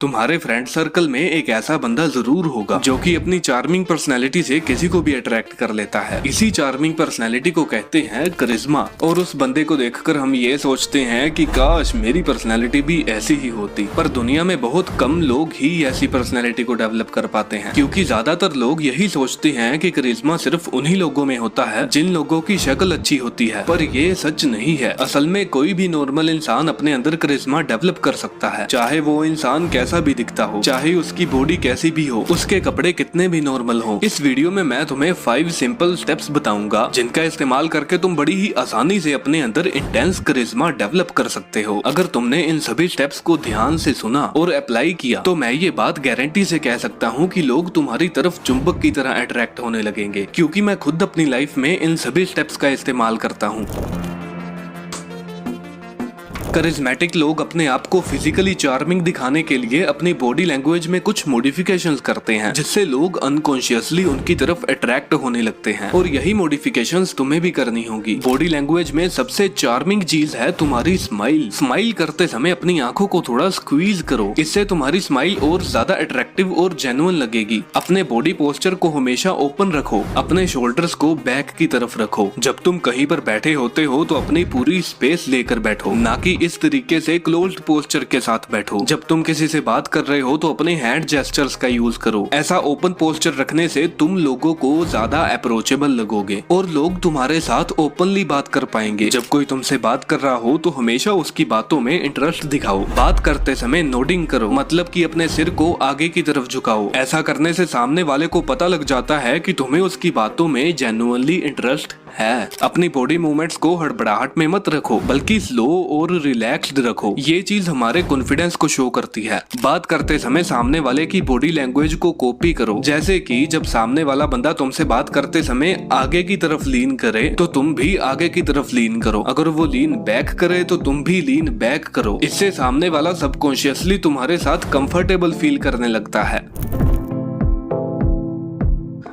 तुम्हारे friend circle में एक ऐसा बंदा जरूर होगा जो कि अपनी चार्मिंग पर्सनैलिटी से किसी को भी अट्रैक्ट कर लेता है। इसी चार्मिंग पर्सनैलिटी को कहते हैं करिश्मा। और उस बंदे को देखकर हम ये सोचते हैं कि काश मेरी पर्सनैलिटी भी ऐसी ही होती। पर दुनिया में बहुत कम लोग ही ऐसी पर्सनैलिटी को डेवलप कर पाते हैं, क्योंकि ज्यादातर लोग यही सोचते हैं कि करिश्मा सिर्फ उन्हीं लोगों में होता है जिन लोगों की शक्ल अच्छी होती है। पर ये सच नहीं है। असल में कोई भी नॉर्मल इंसान अपने अंदर करिश्मा डेवलप कर सकता है, चाहे वो इंसान कैसा भी दिखता हो, चाहे उसकी बॉडी कैसी भी हो, उसके कपड़े कितने भी नॉर्मल हो। इस वीडियो में मैं तुम्हें 5 सिंपल स्टेप्स बताऊंगा जिनका इस्तेमाल करके तुम बड़ी ही आसानी से अपने अंदर इंटेंस करिश्मा डेवलप कर सकते हो। अगर तुमने इन सभी स्टेप्स को ध्यान से सुना और अप्लाई किया तो मैं ये बात गारंटी से कह सकता हूँ कि लोग तुम्हारी तरफ चुंबक की तरह अट्रैक्ट होने लगेंगे, क्योंकि मैं खुद अपनी लाइफ में इन सभी स्टेप्स का इस्तेमाल करता हूँ। करिश्मेटिक लोग अपने आप को फिजिकली चार्मिंग दिखाने के लिए अपनी बॉडी लैंग्वेज में कुछ मॉडिफिकेशंस करते हैं, जिससे लोग अनकॉन्शियसली उनकी तरफ अट्रैक्ट होने लगते हैं। और यही मॉडिफिकेशंस तुम्हें भी करनी होगी। बॉडी लैंग्वेज में सबसे चार्मिंग चीज है तुम्हारी स्माइल। स्माइल करते समय अपनी आंखों को थोड़ा स्क्वीज करो, इससे तुम्हारी स्माइल और ज्यादा अट्रैक्टिव और जेन्युइन लगेगी। अपने बॉडी पोस्चर को हमेशा ओपन रखो, अपने शोल्डर्स को बैक की तरफ रखो। जब तुम कहीं पर बैठे होते हो तो अपनी पूरी स्पेस लेकर बैठो, ना कि इस तरीके से क्लोज्ड पोस्चर के साथ बैठो। जब तुम किसी से बात कर रहे हो तो अपने हैंड जेस्चर्स का यूज करो। ऐसा ओपन पोस्चर रखने से तुम लोगों को ज्यादा अप्रोचेबल लगोगे और लोग तुम्हारे साथ ओपनली बात कर पाएंगे। जब कोई तुमसे बात कर रहा हो तो हमेशा उसकी बातों में इंटरेस्ट दिखाओ। बात करते समय नोडिंग करो, मतलब कि अपने सिर को आगे की तरफ झुकाओ। ऐसा करने से सामने वाले को पता लग जाता है कि तुम्हें उसकी बातों में जेन्युइनली इंटरेस्ट है। अपनी बॉडी मूवमेंट्स को हड़बड़ाहट में मत रखो, बल्कि स्लो और रिलैक्स्ड रखो। ये चीज हमारे कॉन्फिडेंस को शो करती है। बात करते समय सामने वाले की बॉडी लैंग्वेज को कॉपी करो, जैसे कि जब सामने वाला बंदा तुमसे बात करते समय आगे की तरफ लीन करे तो तुम भी आगे की तरफ लीन करो। अगर वो लीन बैक करे तो तुम भी लीन बैक करो। इससे सामने वाला सबकॉन्शियसली तुम्हारे साथ कंफर्टेबल फील करने लगता है।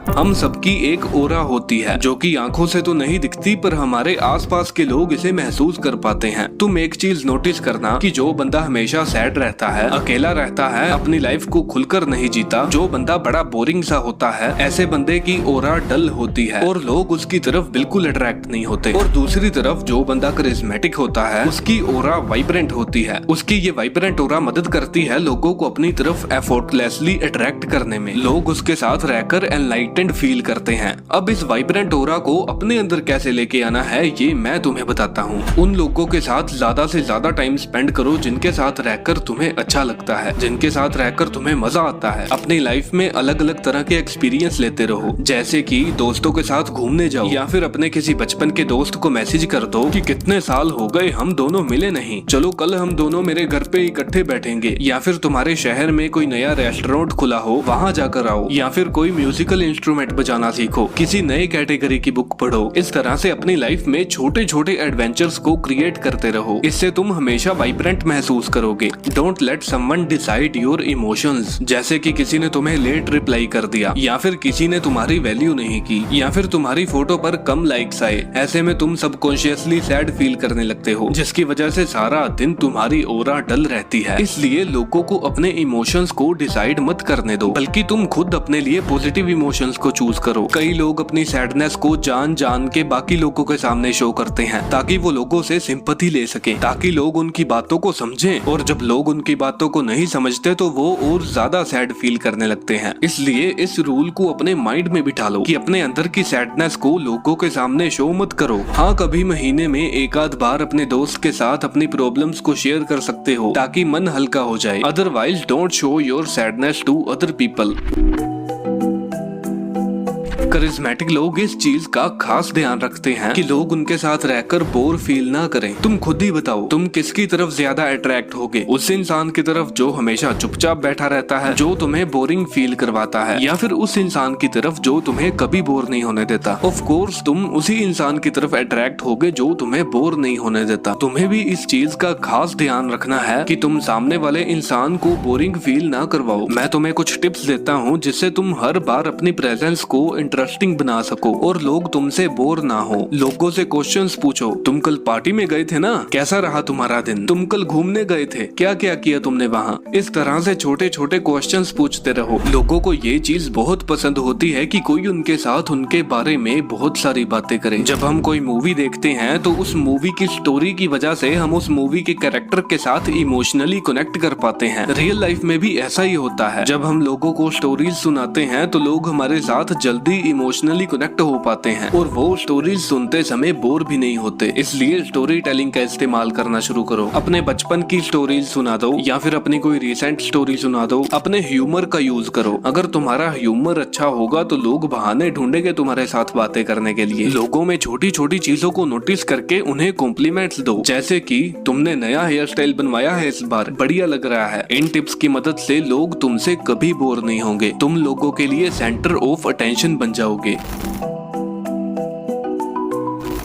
हम सबकी एक ओरा होती है जो कि आंखों से तो नहीं दिखती, पर हमारे आसपास के लोग इसे महसूस कर पाते हैं। तुम एक चीज नोटिस करना कि जो बंदा हमेशा सैड रहता है, अकेला रहता है, अपनी लाइफ को खुलकर नहीं जीता, जो बंदा बड़ा बोरिंग सा होता है, ऐसे बंदे की ओरा डल होती है और लोग उसकी तरफ बिल्कुल अट्रैक्ट नहीं होते। और दूसरी तरफ जो बंदा करिश्मेटिक होता है उसकी ओरा वाइब्रेंट होती है। उसकी ये वाइब्रेंट ओरा मदद करती है लोगों को अपनी तरफ एफर्टलेसली अट्रैक्ट करने में। लोग उसके साथ रहकर एनलाइटेंड फील करते हैं। अब इस वाइब्रेंट ओरा को अपने अंदर कैसे लेके आना है ये मैं तुम्हें बताता हूँ। उन लोगों के साथ ज्यादा से ज्यादा टाइम स्पेंड करो जिनके साथ रहकर तुम्हें अच्छा लगता है, जिनके साथ रहकर तुम्हें मजा आता है। अपनी लाइफ में अलग अलग तरह के एक्सपीरियंस लेते रहो, जैसे कि दोस्तों के साथ घूमने जाओ, या फिर अपने किसी बचपन के दोस्त को मैसेज कर दो कि कितने साल हो गए हम दोनों मिले नहीं, चलो कल हम दोनों मेरे घर पे इकट्ठे बैठेंगे। या फिर तुम्हारे शहर में कोई नया रेस्टोरेंट खुला हो, वहाँ जाकर आओ। या फिर कोई म्यूजिकल इंस्ट्रूमेंट बजाना सीखो, किसी नए कैटेगरी की बुक पढ़ो। इस तरह से अपनी लाइफ में छोटे छोटे एडवेंचर्स को क्रिएट करते रहो। इससे तुम हमेशा वाइब्रेंट महसूस करोगे। Don't let someone decide your emotions, जैसे कि किसी ने तुम्हें लेट रिप्लाई कर दिया, या फिर किसी ने तुम्हारी वैल्यू नहीं की, या फिर तुम्हारी फोटो पर कम लाइक्स आए। ऐसे में तुम सबकॉन्शियसली सैड फील करने लगते हो, जिसकी वजह से सारा दिन तुम्हारी ओरा डल रहती है। इसलिए लोगों को अपने इमोशंस को डिसाइड मत करने दो, बल्कि तुम खुद अपने लिए पॉजिटिव इमोशंस को चूज करो। कई लोग अपनी सैडनेस को जान जान के बाकी लोगों के सामने शो करते हैं, ताकि वो लोगों से सिंपैथी ले सके, ताकि लोग उनकी बातों को समझें। और जब लोग उनकी बातों को नहीं समझते तो वो और ज्यादा सैड फील करने लगते हैं। इसलिए इस रूल को अपने माइंड में बिठा लो कि अपने अंदर की सैडनेस को लोगों के सामने शो मत करो। हाँ, कभी महीने में एक आध बार अपने दोस्त के साथ अपनी प्रॉब्लम्स को शेयर कर सकते हो, ताकि मन हल्का हो जाए। Otherwise don't show your sadness to other people. Charismatic लोग इस चीज का खास ध्यान रखते हैं कि लोग उनके साथ रहकर बोर फील ना करें। तुम खुद ही बताओ, तुम किसकी तरफ ज्यादा अट्रैक्ट होगे? उस इंसान की तरफ जो हमेशा चुपचाप बैठा रहता है, जो तुम्हें बोरिंग फील करवाता है, या फिर उस इंसान की तरफ जो तुम्हें कभी बोर नहीं होने देता? ऑफ कोर्स तुम उसी इंसान की तरफ अट्रैक्ट होगे जो तुम्हें बोर नहीं होने देता। तुम्हें भी इस चीज का खास ध्यान रखना है कि तुम सामने वाले इंसान को बोरिंग फील ना करवाओ। मैं तुम्हें कुछ टिप्स देता हूँ जिससे तुम हर बार अपनी प्रेजेंस को इंटरेस्ट इंटरेस्टिंग बना सको और लोग तुमसे बोर ना हो। लोगों से क्वेश्चंस पूछो, तुम कल पार्टी में गए थे ना, कैसा रहा तुम्हारा दिन? तुम कल घूमने गए थे, क्या क्या किया तुमने वहाँ? इस तरह से छोटे छोटे क्वेश्चंस पूछते रहो। लोगों को ये चीज बहुत पसंद होती है कि कोई उनके साथ उनके बारे में बहुत सारी बातें करे। जब हम कोई मूवी देखते हैं तो उस मूवी की स्टोरी की वजह से हम उस मूवी के कैरेक्टर के साथ इमोशनली कनेक्ट कर पाते हैं। रियल लाइफ में भी ऐसा ही होता है। जब हम लोगों को स्टोरीज सुनाते हैं तो लोग हमारे साथ जल्दी इमोशनली कनेक्ट हो पाते हैं और वो स्टोरीज सुनते समय बोर भी नहीं होते। इसलिए स्टोरी टेलिंग का इस्तेमाल करना शुरू करो। अपने बचपन की स्टोरीज सुना दो या फिर अपनी कोई रिसेंट स्टोरी सुना दो। अपने ह्यूमर का यूज करो। अगर तुम्हारा ह्यूमर अच्छा होगा तो लोग बहाने ढूंढेंगे तुम्हारे साथ बातें करने के लिए। लोगों में छोटी छोटी चीजों को नोटिस करके उन्हें कॉम्प्लीमेंट्स दो, जैसे कि तुमने नया हेयर स्टाइल बनवाया है इस बार, बढ़िया लग रहा है। इन टिप्स की मदद से लोग तुमसे कभी बोर नहीं होंगे। तुम लोगों के लिए सेंटर ऑफ अटेंशन बन जाओगे।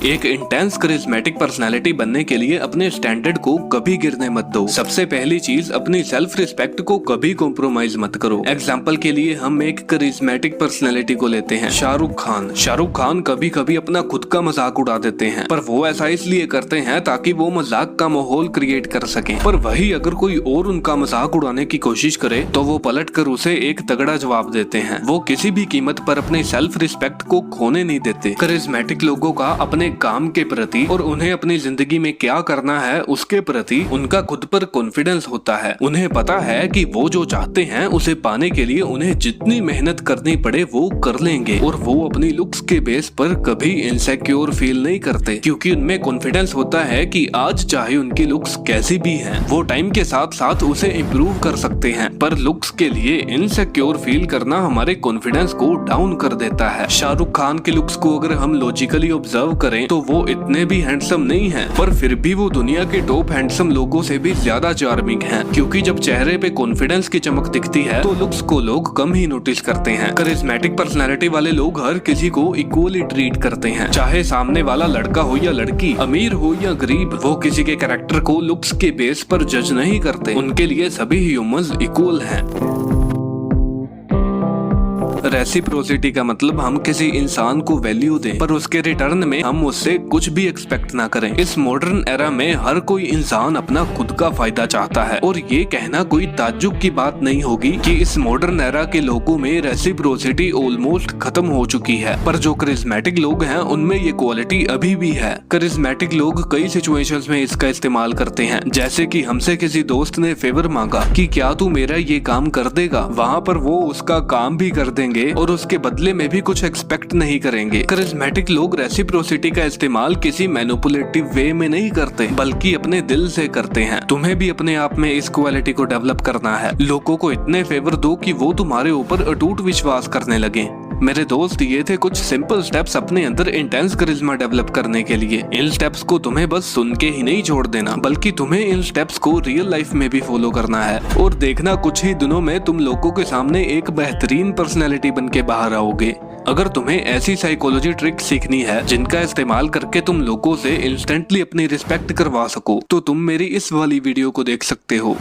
एक इंटेंस करिश्मेटिक पर्सनालिटी बनने के लिए अपने स्टैंडर्ड को कभी गिरने मत दो। सबसे पहली चीज, अपनी सेल्फ रिस्पेक्ट को कभी कॉम्प्रोमाइज मत करो। एग्जाम्पल के लिए हम एक करिश्मेटिक पर्सनालिटी को लेते हैं, शाहरुख खान। शाहरुख खान कभी कभी अपना खुद का मजाक उड़ा देते हैं, पर वो ऐसा इसलिए करते हैं ताकि वो मजाक का माहौल क्रिएट कर सके। पर वही अगर कोई और उनका मजाक उड़ाने की कोशिश करे तो वो पलट कर उसे एक तगड़ा जवाब देते हैं। वो किसी भी कीमत पर अपने सेल्फ रिस्पेक्ट को खोने नहीं देते। करिश्मेटिक लोगों का अपने काम के प्रति और उन्हें अपनी जिंदगी में क्या करना है उसके प्रति उनका खुद पर कॉन्फिडेंस होता है। उन्हें पता है कि वो जो चाहते हैं उसे पाने के लिए उन्हें जितनी मेहनत करनी पड़े वो कर लेंगे और वो अपनी लुक्स के बेस पर कभी इनसिक्योर फील नहीं करते, क्योंकि उनमें कॉन्फिडेंस होता है कि आज चाहे उनकी लुक्स कैसी भी हैं, वो टाइम के साथ साथ उसे इम्प्रूव कर सकते हैं। पर लुक्स के लिए इनसिक्योर फील करना हमारे कॉन्फिडेंस को डाउन कर देता है। शाहरुख खान के लुक्स को अगर हम लॉजिकली ऑब्जर्व करें तो वो इतने भी हैंडसम नहीं हैं, पर फिर भी वो दुनिया के टॉप हैंडसम लोगों से भी ज्यादा चार्मिंग हैं, क्योंकि जब चेहरे पे कॉन्फिडेंस की चमक दिखती है तो लुक्स को लोग कम ही नोटिस करते हैं। करिश्मेटिक पर्सनालिटी वाले लोग हर किसी को इक्वली ट्रीट करते हैं, चाहे सामने वाला लड़का हो या लड़की, अमीर हो या गरीब। वो किसी के कैरेक्टर को लुक्स के बेस पर जज नहीं करते। उनके लिए सभी ह्यूमंस इक्वल हैं। रेसिप्रोसिटी का मतलब हम किसी इंसान को वैल्यू दें पर उसके रिटर्न में हम उससे कुछ भी एक्सपेक्ट ना करें। इस मॉडर्न एरा में हर कोई इंसान अपना खुद का फायदा चाहता है और ये कहना कोई ताज्जुब की बात नहीं होगी कि इस मॉडर्न एरा के लोगों में रेसिप्रोसिटी ऑलमोस्ट खत्म हो चुकी है। पर जो करिश्मेटिक लोग हैं उनमें ये क्वालिटी अभी भी है। करिश्मेटिक लोग कई सिचुएशंस में इसका इस्तेमाल करते हैं, जैसे कि हमसे किसी दोस्त ने फेवर मांगा कि क्या तू मेरा ये काम कर देगा, वहाँ पर वो उसका काम भी कर देंगे और उसके बदले में भी कुछ एक्सपेक्ट नहीं करेंगे। करिश्मेटिक लोग रेसिप्रोसिटी का इस्तेमाल किसी मैनिपुलेटिव वे में नहीं करते, बल्कि अपने दिल से करते हैं। तुम्हें भी अपने आप में इस क्वालिटी को डेवलप करना है। लोगों को इतने फेवर दो कि वो तुम्हारे ऊपर अटूट विश्वास करने लगे। मेरे दोस्त, ये थे कुछ सिंपल स्टेप्स अपने अंदर इंटेंस करिश्मा डेवलप करने के लिए। इन स्टेप्स को तुम्हें बस सुन के ही नहीं छोड़ देना, बल्कि तुम्हें इन स्टेप्स को रियल लाइफ में भी फॉलो करना है और देखना कुछ ही दिनों में तुम लोगों के सामने एक बेहतरीन पर्सनैलिटी बन के बाहर आओगे। अगर तुम्हें ऐसी साइकोलॉजी ट्रिक सीखनी है जिनका इस्तेमाल करके तुम लोगों से इंस्टेंटली अपनी रिस्पेक्ट करवा सको तो तुम मेरी इस वाली वीडियो को देख सकते हो।